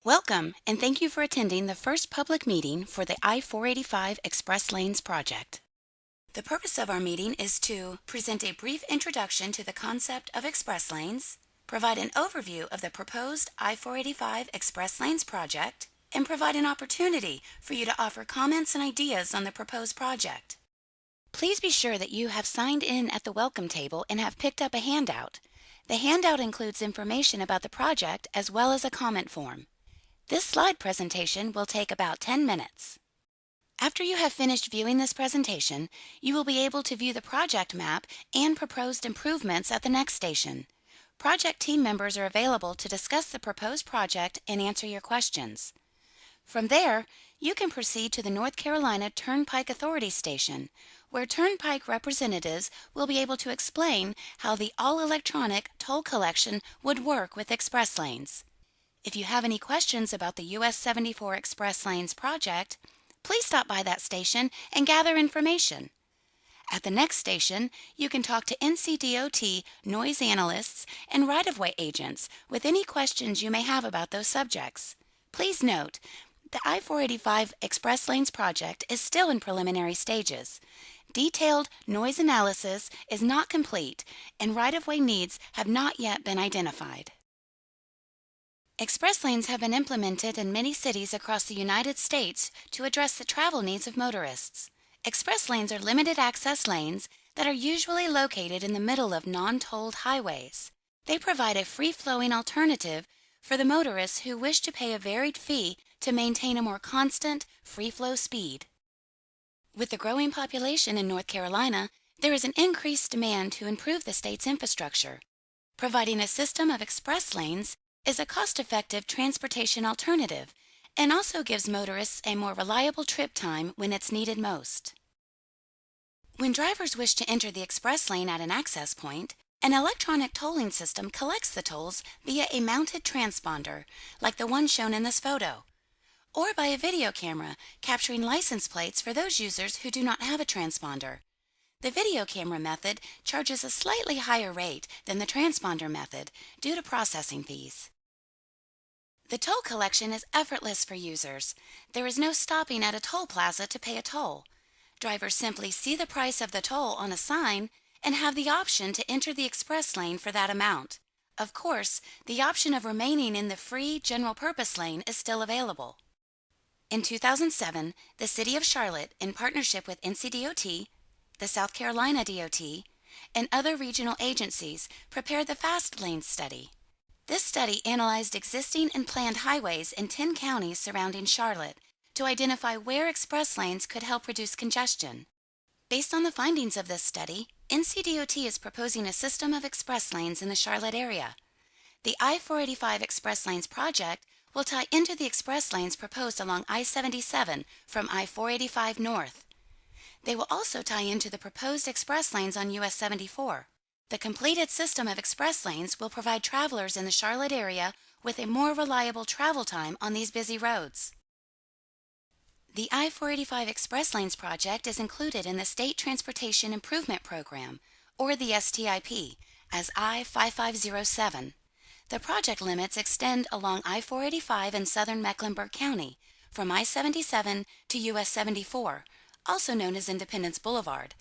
Welcome, and thank you for attending the first public meeting for the I-485 Express Lanes project. The purpose of our meeting is to present a brief introduction to the concept of express lanes, provide an overview of the proposed I-485 Express Lanes project, and provide an opportunity for you to offer comments and ideas on the proposed project. Please be sure that you have signed in at the welcome table and have picked up a handout. The handout includes information about the project as well as a comment form. This slide presentation will take about 10 minutes. After you have finished viewing this presentation, you will be able to view the project map and proposed improvements at the next station. Project team members are available to discuss the proposed project and answer your questions. From there, you can proceed to the North Carolina Turnpike Authority Station, where Turnpike representatives will be able to explain how the all-electronic toll collection would work with express lanes. If you have any questions about the US 74 Express Lanes project, please stop by that station and gather information. At the next station, you can talk to NCDOT noise analysts and right-of-way agents with any questions you may have about those subjects. Please note, the I-485 Express Lanes project is still in preliminary stages. Detailed noise analysis is not complete, and right-of-way needs have not yet been identified. Express lanes have been implemented in many cities across the United States to address the travel needs of motorists. Express lanes are limited access lanes that are usually located in the middle of non-tolled highways. They provide a free-flowing alternative for the motorists who wish to pay a varied fee to maintain a more constant, free-flow speed. With the growing population in North Carolina, there is an increased demand to improve the state's infrastructure. Providing a system of express lanes is a cost-effective transportation alternative and also gives motorists a more reliable trip time when it's needed most. When drivers wish to enter the express lane at an access point, an electronic tolling system collects the tolls via a mounted transponder, like the one shown in this photo, or by a video camera capturing license plates for those users who do not have a transponder. The video camera method charges a slightly higher rate than the transponder method due to processing fees. The toll collection is effortless for users. There is no stopping at a toll plaza to pay a toll. Drivers simply see the price of the toll on a sign and have the option to enter the express lane for that amount. Of course, the option of remaining in the free general purpose lane is still available. In 2007, the City of Charlotte, in partnership with NCDOT, the South Carolina DOT, and other regional agencies, prepared the Fast Lanes Study. This study analyzed existing and planned highways in 10 counties surrounding Charlotte to identify where express lanes could help reduce congestion. Based on the findings of this study, NCDOT is proposing a system of express lanes in the Charlotte area. The I-485 Express Lanes project will tie into the express lanes proposed along I-77 from I-485 north. They will also tie into the proposed express lanes on US 74. The completed system of express lanes will provide travelers in the Charlotte area with a more reliable travel time on these busy roads. The I-485 Express Lanes project is included in the State Transportation Improvement Program, or the STIP, as I-5507. The project limits extend along I-485 in southern Mecklenburg County, from I-77 to US 74, also known as Independence Boulevard,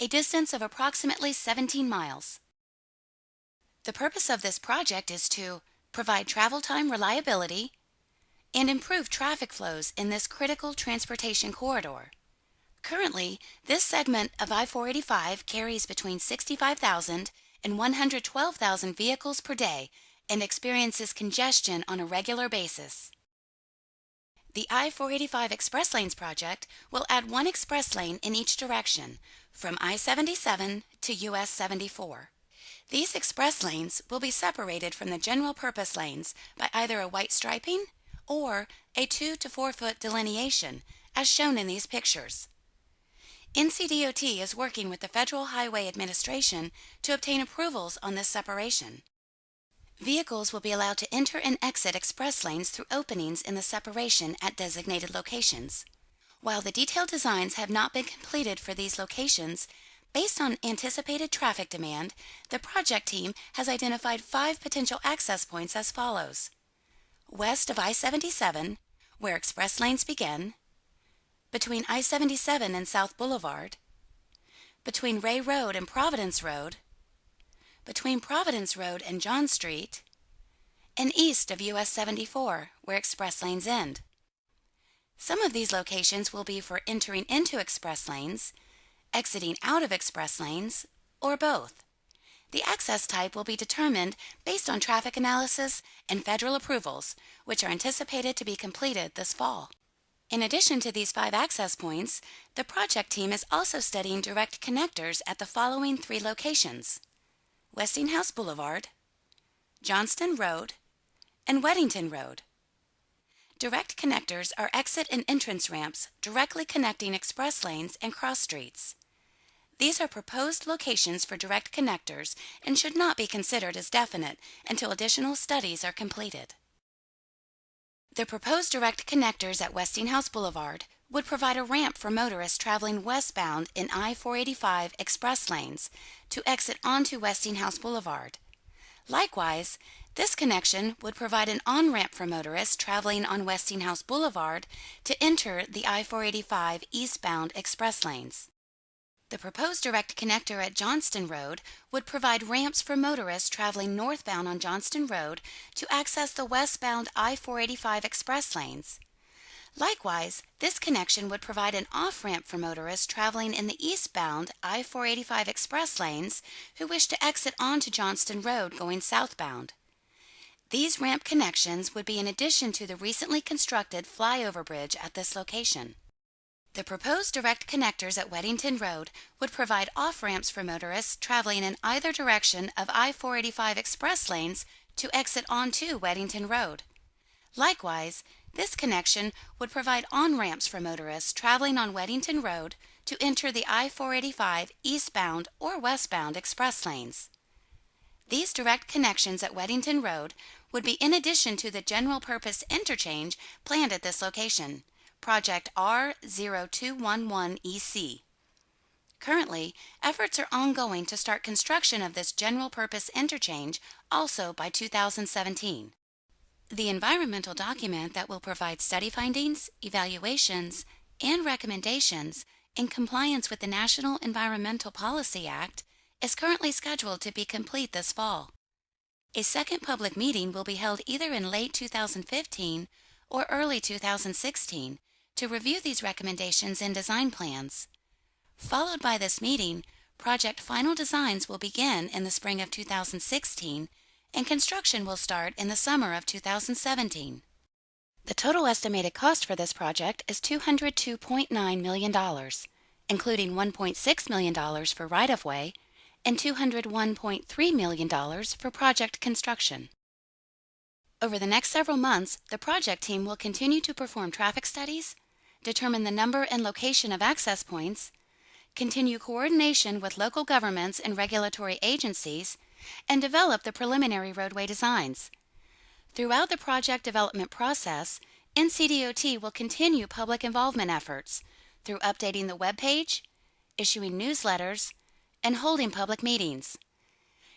a distance of approximately 17 miles. The purpose of this project is to provide travel time reliability and improve traffic flows in this critical transportation corridor. Currently, this segment of I-485 carries between 65,000 and 112,000 vehicles per day and experiences congestion on a regular basis. The I-485 Express Lanes project will add one express lane in each direction, from I-77 to US 74. These express lanes will be separated from the general purpose lanes by either a white striping or a 2 to 4 foot delineation, as shown in these pictures. NCDOT is working with the Federal Highway Administration to obtain approvals on this separation. Vehicles will be allowed to enter and exit express lanes through openings in the separation at designated locations. While the detailed designs have not been completed for these locations, based on anticipated traffic demand, the project team has identified 5 potential access points as follows. west of I-77, where express lanes begin, between I-77 and South Boulevard, between Ray Road and Providence Road, between Providence Road and John Street, and east of US 74, where express lanes end. Some of these locations will be for entering into express lanes, exiting out of express lanes, or both. The access type will be determined based on traffic analysis and federal approvals, which are anticipated to be completed this fall. In addition to these 5 access points, the project team is also studying direct connectors at the following 3 locations: Westinghouse Boulevard, Johnston Road, and Weddington Road. Direct connectors are exit and entrance ramps directly connecting express lanes and cross streets. These are proposed locations for direct connectors and should not be considered as definite until additional studies are completed. The proposed direct connectors at Westinghouse Boulevard would provide a ramp for motorists traveling westbound in I-485 express lanes to exit onto Westinghouse Boulevard. Likewise, this connection would provide an on-ramp for motorists traveling on Westinghouse Boulevard to enter the I-485 eastbound express lanes. The proposed direct connector at Johnston Road would provide ramps for motorists traveling northbound on Johnston Road to access the westbound I-485 express lanes. Likewise, this connection would provide an off-ramp for motorists traveling in the eastbound I-485 express lanes who wish to exit onto Johnston Road going southbound. These ramp connections would be in addition to the recently constructed flyover bridge at this location. The proposed direct connectors at Weddington Road would provide off-ramps for motorists traveling in either direction of I-485 express lanes to exit onto Weddington Road. Likewise, this connection would provide on-ramps for motorists traveling on Weddington Road to enter the I-485 eastbound or westbound express lanes. These direct connections at Weddington Road would be in addition to the general-purpose interchange planned at this location, Project R0211EC. Currently, efforts are ongoing to start construction of this general-purpose interchange also by 2017. The environmental document that will provide study findings, evaluations, and recommendations in compliance with the National Environmental Policy Act is currently scheduled to be complete this fall. A second public meeting will be held either in late 2015 or early 2016 to review these recommendations and design plans. Followed by this meeting, project final designs will begin in the spring of 2016 and construction will start in the summer of 2017. The total estimated cost for this project is $202.9 million, including $1.6 million for right-of-way and $201.3 million for project construction. Over the next several months, the project team will continue to perform traffic studies, determine the number and location of access points, continue coordination with local governments and regulatory agencies, and develop the preliminary roadway designs. Throughout the project development process, NCDOT will continue public involvement efforts through updating the web page, issuing newsletters, and holding public meetings.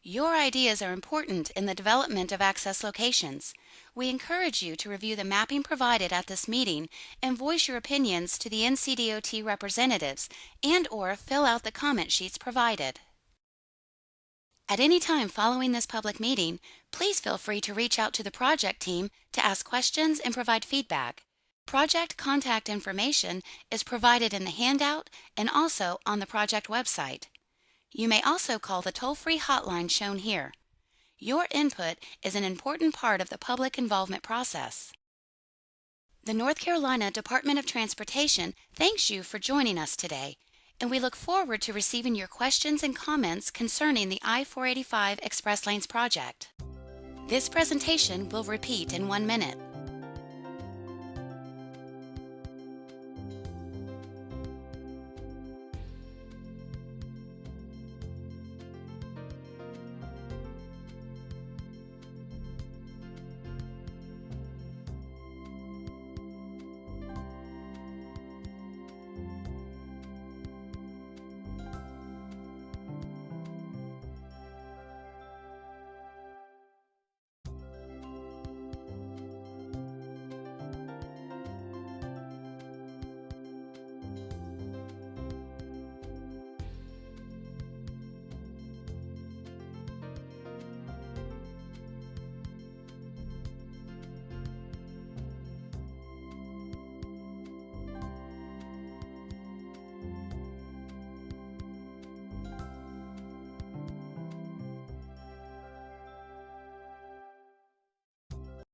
Your ideas are important in the development of access locations. We encourage you to review the mapping provided at this meeting and voice your opinions to the NCDOT representatives and/or fill out the comment sheets provided. At any time following this public meeting, please feel free to reach out to the project team to ask questions and provide feedback. Project contact information is provided in the handout and also on the project website. You may also call the toll-free hotline shown here. Your input is an important part of the public involvement process. The North Carolina Department of Transportation thanks you for joining us today, and we look forward to receiving your questions and comments concerning the I-485 Express Lanes project. This presentation will repeat in 1 minute.